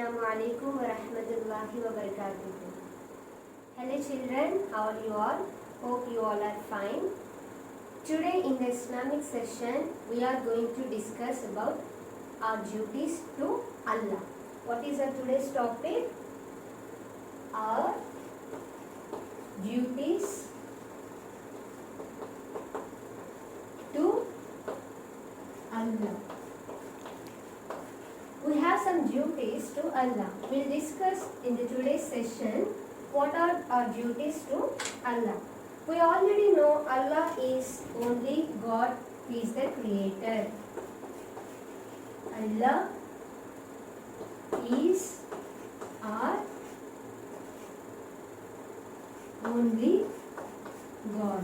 Assalamu alaikum wa rahmatullahi wa barakatuh. Hello children, how are you all? Hope you all are fine. Today in the Islamic session, we are going to discuss about our duties to Allah. What is our today's topic? Our duties to Allah. We have some duties to Allah. We'll discuss in the today's session what are our duties to Allah. We already know Allah is only God. He is the creator. Allah is our only God.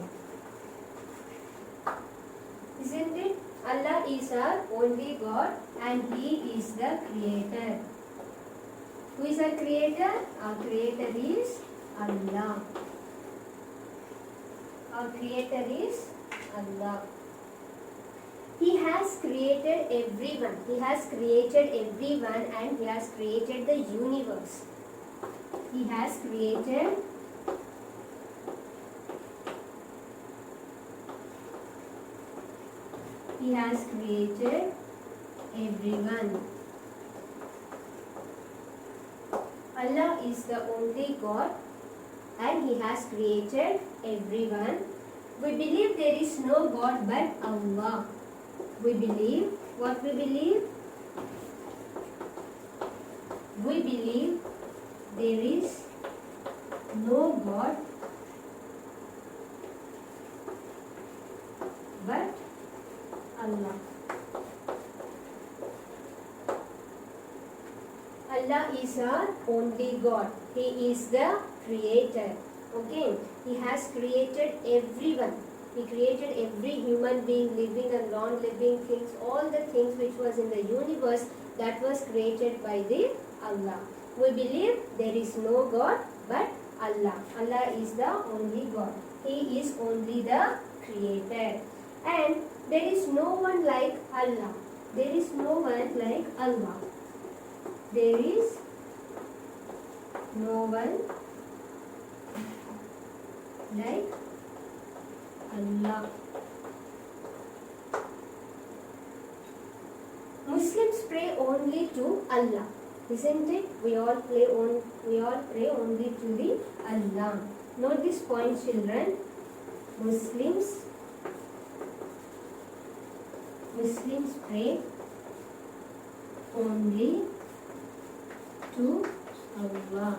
Isn't it? Allah is our only God and He is the creator. Who is our creator? Our creator is Allah. Our creator is Allah. He has created everyone. He has created everyone and He has created the universe. He has created He has created everyone. Allah is the only God and He has created everyone. We believe there is no God but Allah. We believe, what we believe? We believe there is no God but Allah. Allah is our only God. He is the creator. Okay. He has created everyone. He created every human being, living and non-living things, all the things which was in the universe that was created by the Allah. We believe there is no God but Allah. Allah is the only God. He is only the creator. And there is no one like Allah. There is no one like Allah. There is no one like Allah. Muslims pray only to Allah, isn't it? We all pray only to the Allah. Note this point, children. Muslims pray only to Allah.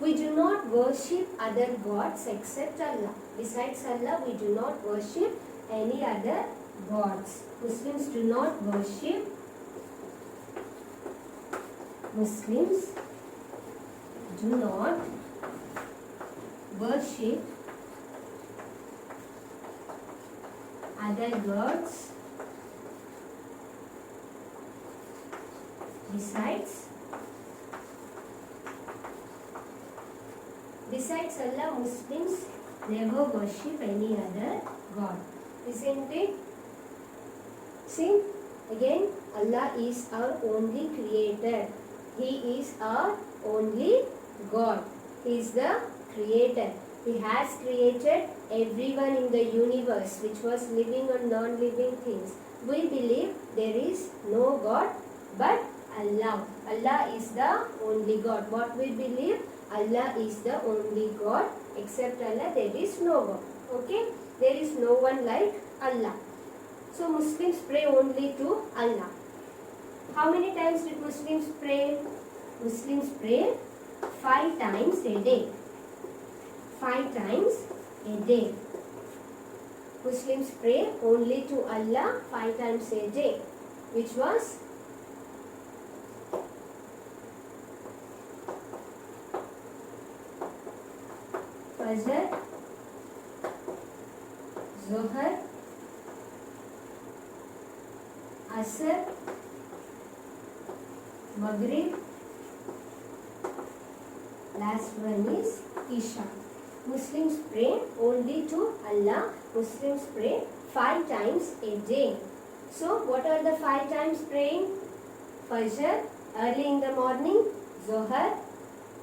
We do not worship other gods except Allah. Besides Allah, we do not worship any other gods. Muslims do not worship other gods besides Allah. Muslims never worship any other god, isn't it? See, again, Allah is our only creator. He is our only God. He is the creator. He has created everyone in the universe which was living or non-living things. We believe there is no God but Allah. Allah is the only God. What we believe? Allah is the only God. Except Allah, there is no God. Okay? There is no one like Allah. So Muslims pray only to Allah. How many times did Muslims pray? Muslims pray 5 times a day. 5 times a day. Muslims pray only to Allah 5 times a day. Which was Fajr, Zohar, Asr, Maghrib, last one is Isha. Muslims pray only to Allah. Muslims pray 5 times a day. So what are the 5 times praying? Fajr, early in the morning, Zohar,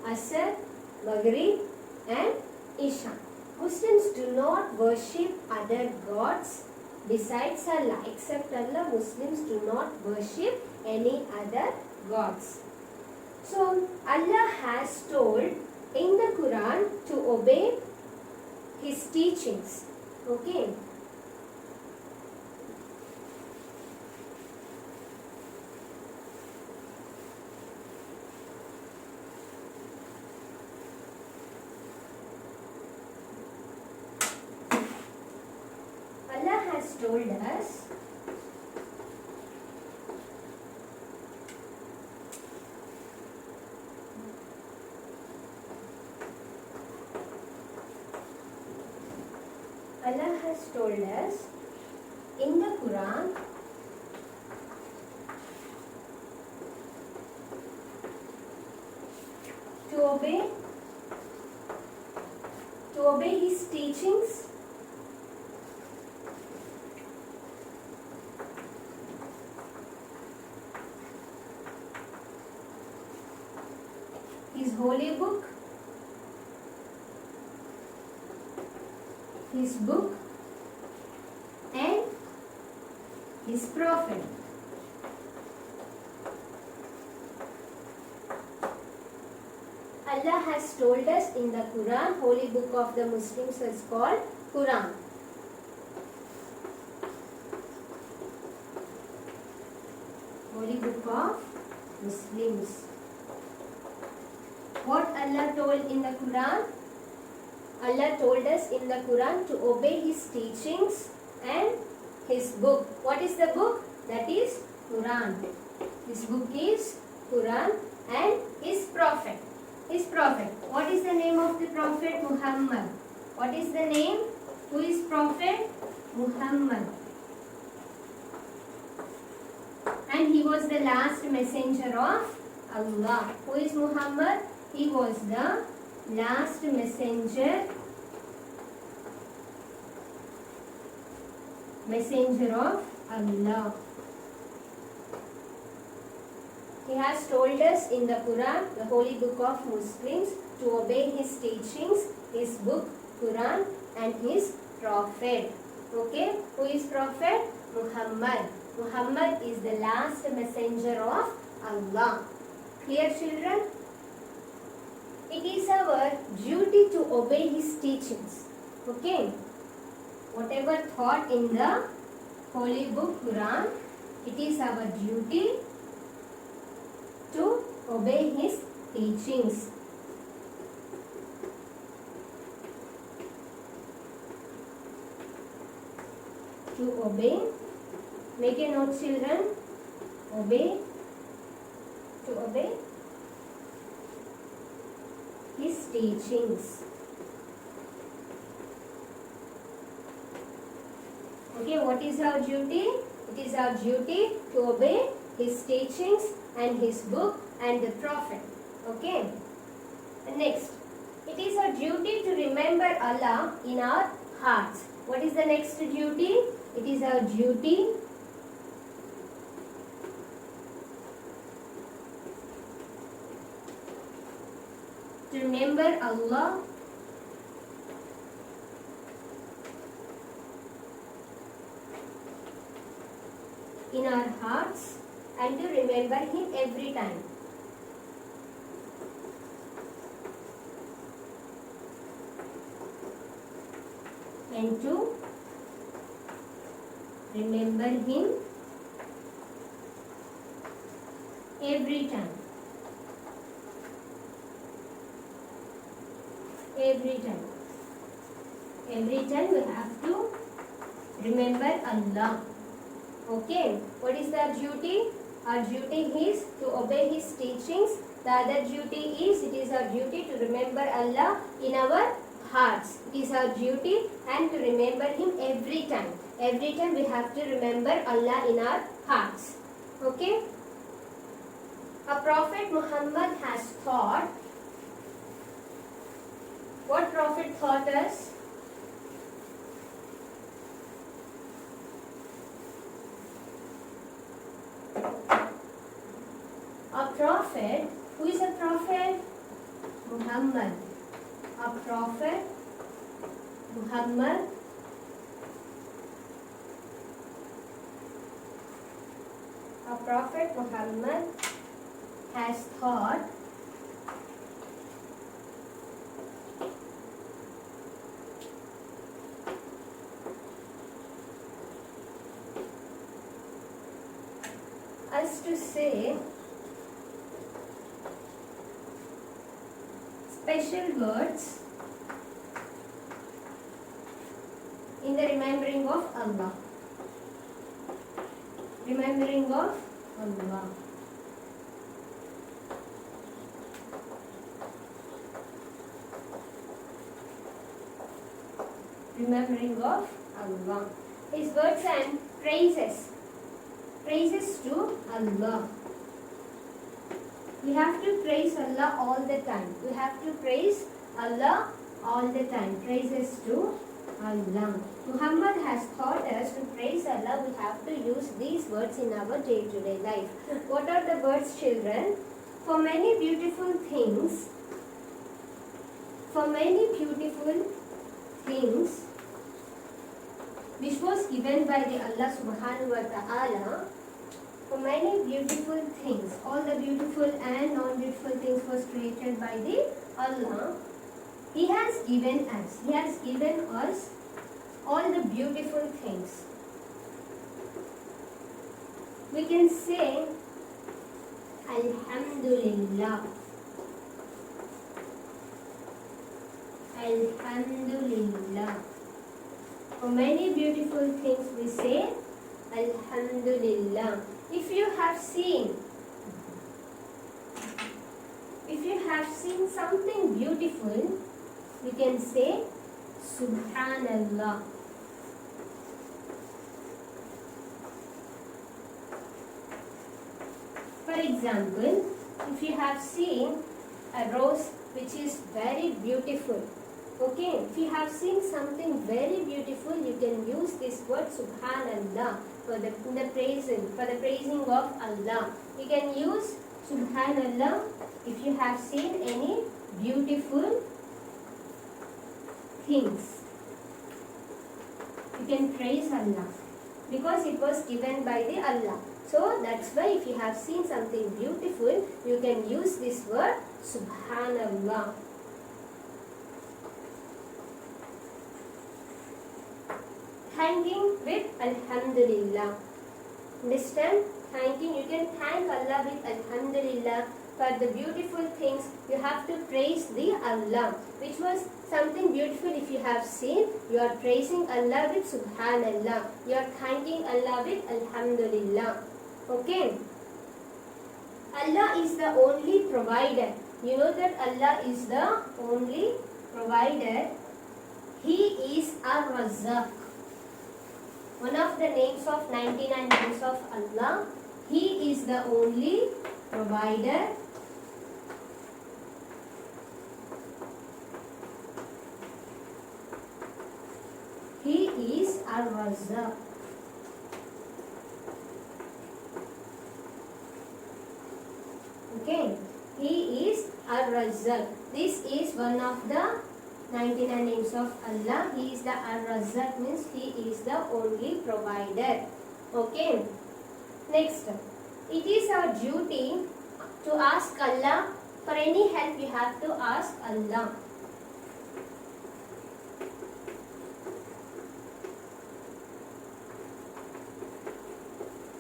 Asr, Maghrib and Isha. Muslims do not worship other gods besides Allah. Except Allah, Muslims do not worship any other gods. So Allah has told in the Quran to obey His teachings. Okay. Allah has told us in the Quran to obey His teachings His holy book, His book and His prophet. Allah has told us in the Quran, holy book of the Muslims is called Quran. Holy book of Muslims. What Allah told in the Quran? Allah told us in the Quran to obey His teachings and His book. What is the book? That is Quran. His book is Quran and His prophet. His prophet. What is the name of the prophet? Muhammad. What is the name? Who is prophet? Muhammad. And he was the last messenger of Allah. Who is Muhammad? He was the last messenger of Allah. He has told us in the Quran, the holy book of Muslims, to obey His teachings, His book, Quran and His prophet. Okay, who is prophet? Muhammad. Muhammad is the last messenger of Allah. Clear, children? It is our duty to obey His teachings. Okay. Whatever taught in the holy book Quran, it is our duty to obey His teachings. To obey. Make a note, children. Obey. To obey His teachings. Okay, what is our duty? It is our duty to obey His teachings and His book and the prophet. Okay. And next, it is our duty to remember Allah in our hearts. What is the next duty? It is our duty to remember Allah in our hearts and to remember Him every time. And to remember Him every time. Every time. Every time we have to remember Allah. Okay. What is our duty? Our duty is to obey His teachings. The other duty is, it is our duty to remember Allah in our hearts. It is our duty and to remember Him every time. Every time we have to remember Allah in our hearts. Okay. Our Prophet Muhammad has taught. What Prophet taught us? prophet. Who is a prophet? Muhammad. A prophet Muhammad has taught us to say special words in the remembering of Allah. Remembering of Allah. Remembering of Allah. His words and praises. Praises to Allah. We have to praise Allah all the time. We have to praise Allah all the time. Praises to Allah. Muhammad has taught us to praise Allah. We have to use these words in our day-to-day life. What are the words, children? For many beautiful things, which was given by the Allah subhanahu wa ta'ala, for many beautiful things, all the beautiful and non-beautiful things was created by the Allah. He has given us all the beautiful things. We can say Alhamdulillah. Alhamdulillah. For many beautiful things we say Alhamdulillah. If you have seen something beautiful, you can say Subhanallah. For example, if you have seen a rose which is very beautiful, okay, if you have seen something very beautiful, you can use this word Subhanallah for the praising of Allah. You can use Subhanallah if you have seen any beautiful things. You can praise Allah because it was given by the Allah. So that's why if you have seen something beautiful, you can use this word Subhanallah. Thanking with Alhamdulillah. Understand? Thanking, you can thank Allah with Alhamdulillah for the beautiful things. You have to praise the Allah, which was something beautiful. If you have seen, you are praising Allah with Subhanallah. You are thanking Allah with Alhamdulillah. Okay? Allah is the only provider. You know that Allah is the only provider. He is Ar-Razzaq. One of the names of 99 names of Allah. He is the only provider. He is Ar-Razzaq. Okay. He is Ar-Razzaq. This is one of the 99 names of Allah. He is the Ar-Razzaq, means He is the only provider. Okay. Next, it is our duty to ask Allah for any help. You have to ask Allah.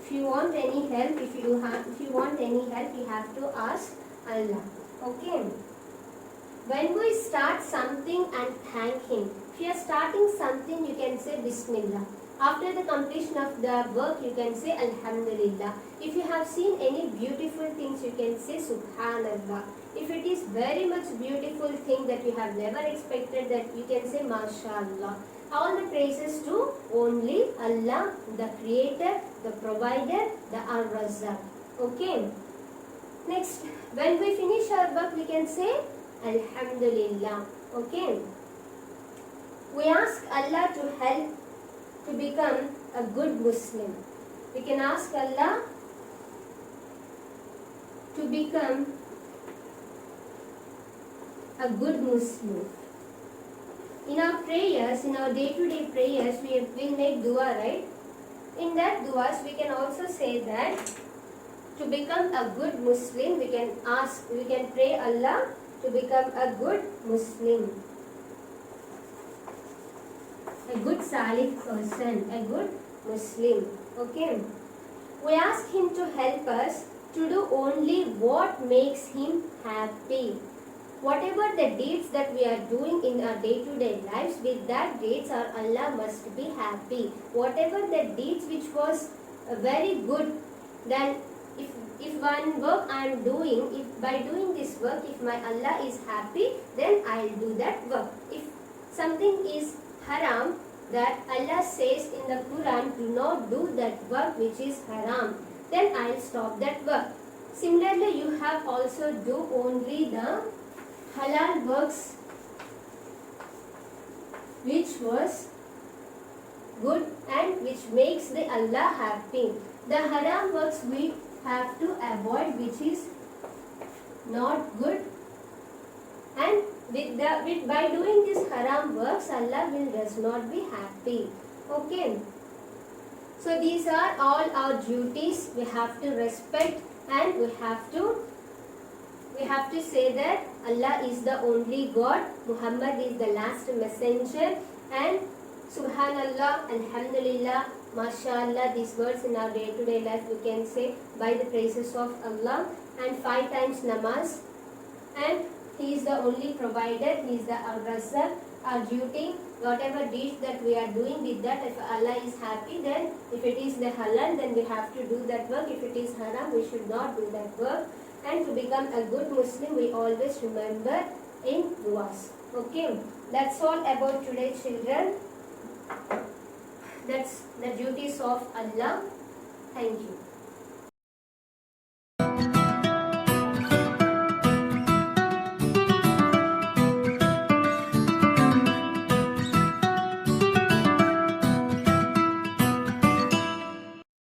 If you want any help, if you want any help, you have to ask Allah. Okay. When we start something and thank Him, if you are starting something, you can say Bismillah. After the completion of the work, you can say Alhamdulillah. If you have seen any beautiful things, you can say Subhanallah. If it is very much beautiful thing that you have never expected, that you can say MashaAllah. All the praises to only Allah, the Creator, the Provider, the Ar-Razzaq. Okay. Next, when we finish our work, we can say Alhamdulillah. Okay. We ask Allah to help to become a good Muslim. We can ask Allah to become a good Muslim. In our prayers, in our day-to-day prayers, we make dua, right? In that duas, we can also say that to become a good Muslim, we can pray Allah to become a good Muslim, a good Salih person, a good Muslim. Okay. We ask Him to help us to do only what makes Him happy. Whatever the deeds that we are doing in our day-to-day lives, with that deeds our Allah must be happy. Whatever the deeds which was very good, then if one work I am doing, if by doing this work, if my Allah is happy, then I will do that work. If something is haram, that Allah says in the Quran, do not do that work which is haram, then I will stop that work. Similarly, you have also do only the halal works which was good and which makes the Allah happy. The haram works we have to avoid, which is not good, and by doing this haram works, Allah does not be happy. Okay. So these are all our duties. We have to respect, and we have to say that Allah is the only God, Muhammad is the last messenger, and Subhanallah, Alhamdulillah, MashaAllah, these words in our day-to-day life we can say by the praises of Allah, and 5 times namaz, and He is the only provider, He is the Al-Razzaq. Our duty, whatever deeds that we are doing, with that if Allah is happy, then if it is the halal, then we have to do that work. If it is haram, we should not do that work. And to become a good Muslim, we always remember in duas. Okay, that's all about today, children. That's the duties of Allah. Thank you.